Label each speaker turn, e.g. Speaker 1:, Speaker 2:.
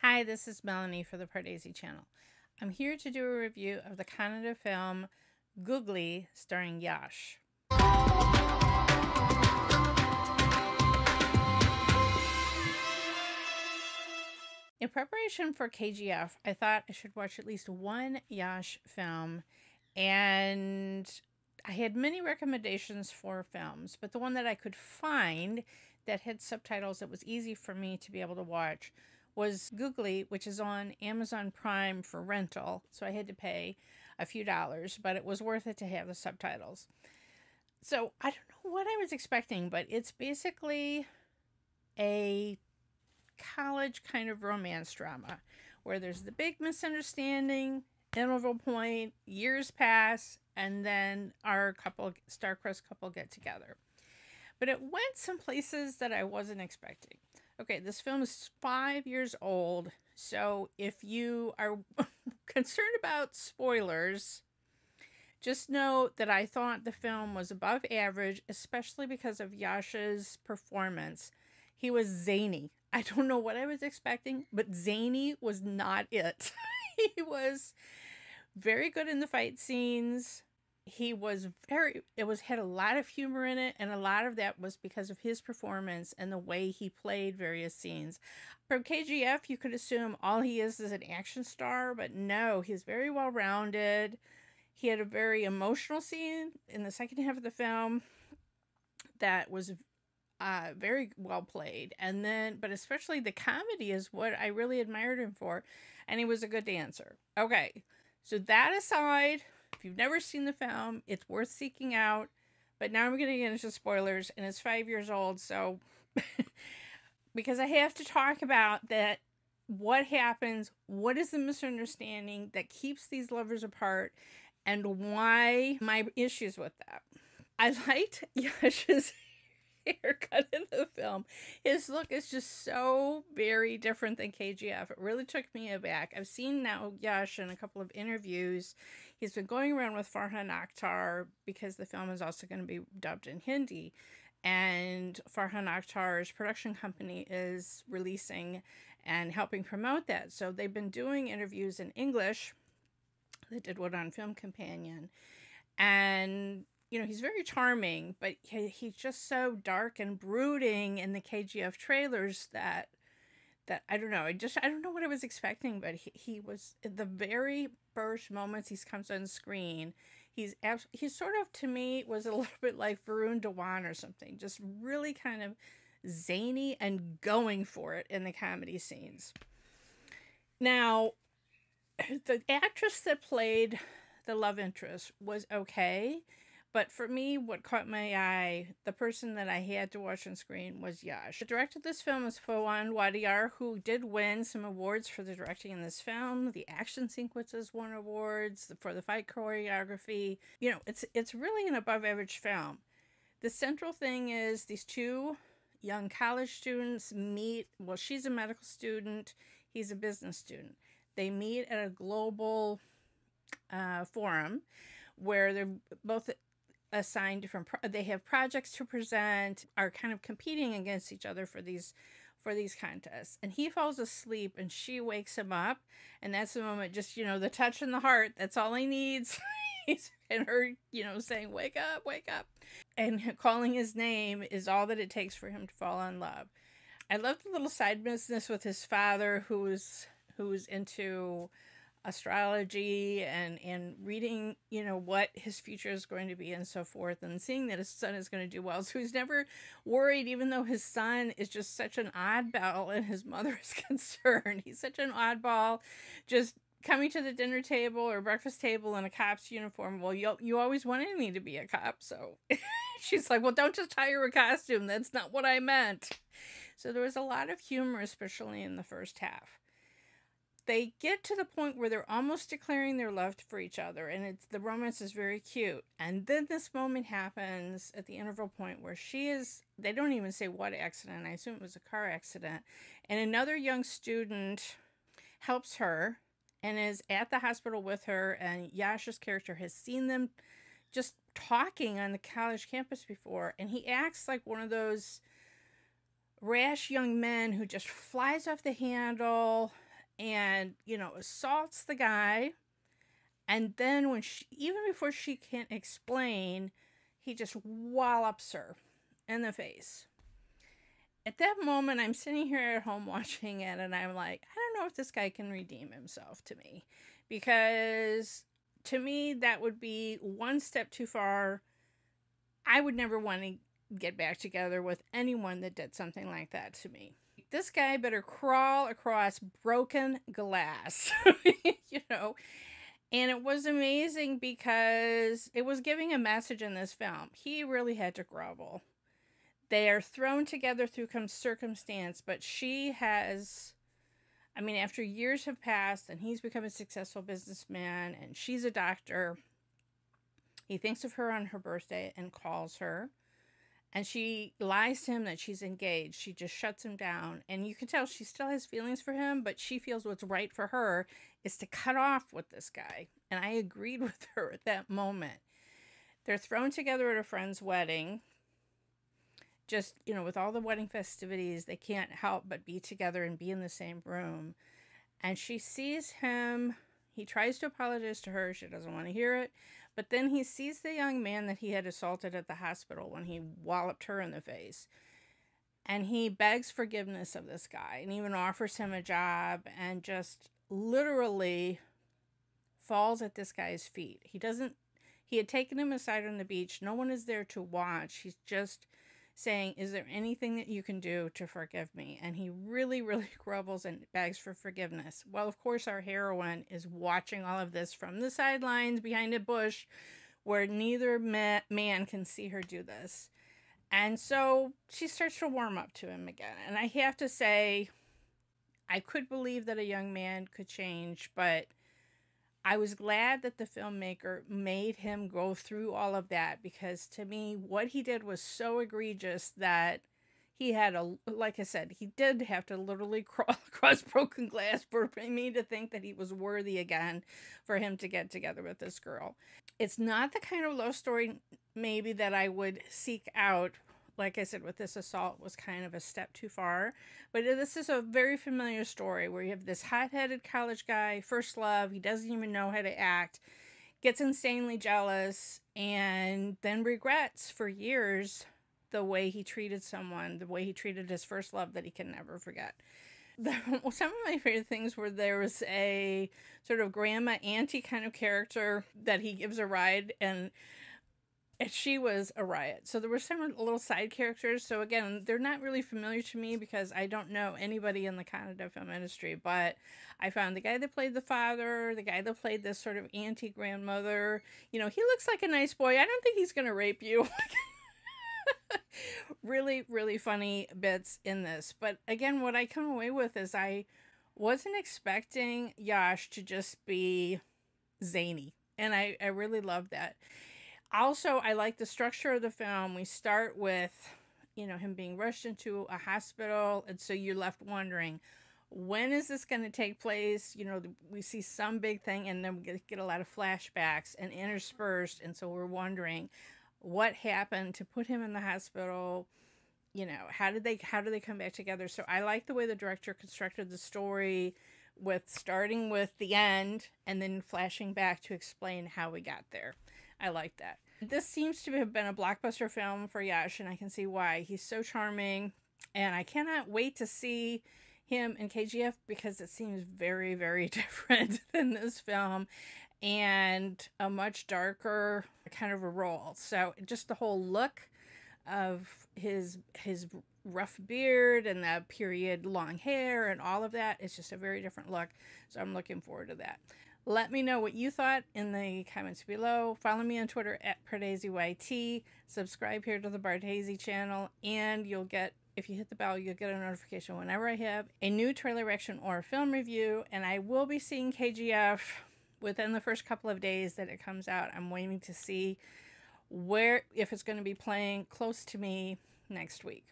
Speaker 1: Hi, this is Melanie for the Pardesi channel. I'm here to do a review of the Kannada film Googly starring Yash. In preparation for KGF, I thought I should watch at least one Yash film, and I had many recommendations for films, but the one that I could find that had subtitles that was easy for me to be able to watch was Googly, which is on Amazon Prime for rental, so I had to pay a few dollars, but it was worth it to have the subtitles. So I don't know what I was expecting, but it's basically a college kind of romance drama where there's the big misunderstanding, interval point, years pass, and then our star-crossed couple get together. But it went some places that I wasn't expecting. Okay, this film is 5 years old, so if you are concerned about spoilers, just know that I thought the film was above average, especially because of Yash's performance. He was zany. I don't know what I was expecting, but zany was not it. He was very good in the fight scenes. Had a lot of humor in it, and a lot of that was because of his performance and the way he played various scenes. From KGF, you could assume all he is an action star, but no, he's very well rounded. He had a very emotional scene in the second half of the film that was very well played, but especially the comedy is what I really admired him for, and he was a good dancer. Okay, so that aside, if you've never seen the film, it's worth seeking out. But now I'm going to get into spoilers, and it's 5 years old, so because I have to talk about that. What happens? What is the misunderstanding that keeps these lovers apart, and why my issues with that? I liked Yash's haircut in the film. His look is just so very different than KGF. It really took me aback. I've seen now Yash in a couple of interviews. He's been going around with Farhan Akhtar because the film is also going to be dubbed in Hindi, and Farhan Akhtar's production company is releasing and helping promote that. So they've been doing interviews in English. They did one on Film Companion, and he's very charming, but he's just so dark and brooding in the KGF trailers that I don't know. I don't know what I was expecting, but he was, at the very first moments he comes on screen, he's sort of, to me, was a little bit like Varun Dhawan or something, just really kind of zany and going for it in the comedy scenes. Now, the actress that played the love interest was okay. But for me, what caught my eye, the person that I had to watch on screen, was Yash. The director of this film is Pavan Wadeyar, who did win some awards for the directing in this film. The action sequences won awards for the fight choreography. It's really an above average film. The central thing is these two young college students meet. Well, she's a medical student. He's a business student. They meet at a global forum where they're both assigned they have projects to present, are kind of competing against each other for these contests. And he falls asleep and she wakes him up, and that's the moment, just the touch in the heart, that's all he needs. And her saying wake up, and calling his name is all that it takes for him to fall in love. I love the little side business with his father, who's into astrology and reading, what his future is going to be and so forth, and seeing that his son is going to do well. So he's never worried, even though his son is just such an oddball and his mother is concerned. He's such an oddball, just coming to the dinner table or breakfast table in a cop's uniform. Well, you always wanted me to be a cop, so she's like, well, don't just hire a costume. That's not what I meant. So there was a lot of humor, especially in the first half. They get to the point where they're almost declaring their love for each other, and the romance is very cute. And then this moment happens at the interval point where they don't even say what accident, I assume it was a car accident, and another young student helps her and is at the hospital with her, and Yash's character has seen them just talking on the college campus before, and he acts like one of those rash young men who just flies off the handle, and, assaults the guy. And then even before she can explain, he just wallops her in the face. At that moment, I'm sitting here at home watching it, and I'm like, I don't know if this guy can redeem himself to me. Because to me, that would be one step too far. I would never want to get back together with anyone that did something like that to me. This guy better crawl across broken glass, And it was amazing because it was giving a message in this film. He really had to grovel. They are thrown together through circumstance, but she has, after years have passed and he's become a successful businessman and she's a doctor, he thinks of her on her birthday and calls her. And she lies to him that she's engaged. She just shuts him down. And you can tell she still has feelings for him, but she feels what's right for her is to cut off with this guy. And I agreed with her at that moment. They're thrown together at a friend's wedding. Just, with all the wedding festivities, they can't help but be together and be in the same room. And she sees him. He tries to apologize to her. She doesn't want to hear it. But then he sees the young man that he had assaulted at the hospital when he walloped her in the face. And he begs forgiveness of this guy and even offers him a job and just literally falls at this guy's feet. He had taken him aside on the beach. No one is there to watch. He's just saying, is there anything that you can do to forgive me? And he really, really grovels and begs for forgiveness. Well, of course, our heroine is watching all of this from the sidelines behind a bush where neither man can see her do this. And so she starts to warm up to him again. And I have to say, I could believe that a young man could change, but I was glad that the filmmaker made him go through all of that, because to me, what he did was so egregious that he had like I said, he did have to literally crawl across broken glass for me to think that he was worthy again for him to get together with this girl. It's not the kind of love story maybe that I would seek out. Like I said, with this assault was kind of a step too far. But this is a very familiar story where you have this hot-headed college guy, first love, he doesn't even know how to act, gets insanely jealous, and then regrets for years the way he treated someone, the way he treated his first love that he can never forget. Some of my favorite things were there was a sort of grandma auntie kind of character that he gives a ride, and she was a riot. So there were some little side characters. So again, they're not really familiar to me because I don't know anybody in the Kannada film industry. But I found the guy that played the father, the guy that played this sort of auntie grandmother. He looks like a nice boy. I don't think he's going to rape you. Really, really funny bits in this. But again, what I come away with is I wasn't expecting Yash to just be zany. And I really loved that. Also, I like the structure of the film. We start with, him being rushed into a hospital. And so you're left wondering, when is this going to take place? We see some big thing and then we get a lot of flashbacks and interspersed. And so we're wondering what happened to put him in the hospital. How do they come back together? So I like the way the director constructed the story, with starting with the end and then flashing back to explain how we got there. I like that. This seems to have been a blockbuster film for Yash, and I can see why. He's so charming, and I cannot wait to see him in KGF because it seems very, very different than this film and a much darker kind of a role. So just the whole look of his rough beard and the period long hair and all of that, it's just a very different look. So I'm looking forward to that. Let me know what you thought in the comments below. Follow me on Twitter at PardesiYT. Subscribe here to the Pardesi channel, and you'll get, if you hit the bell, you'll get a notification whenever I have a new trailer reaction or film review. And I will be seeing KGF within the first couple of days that it comes out. I'm waiting to see if it's going to be playing close to me next week.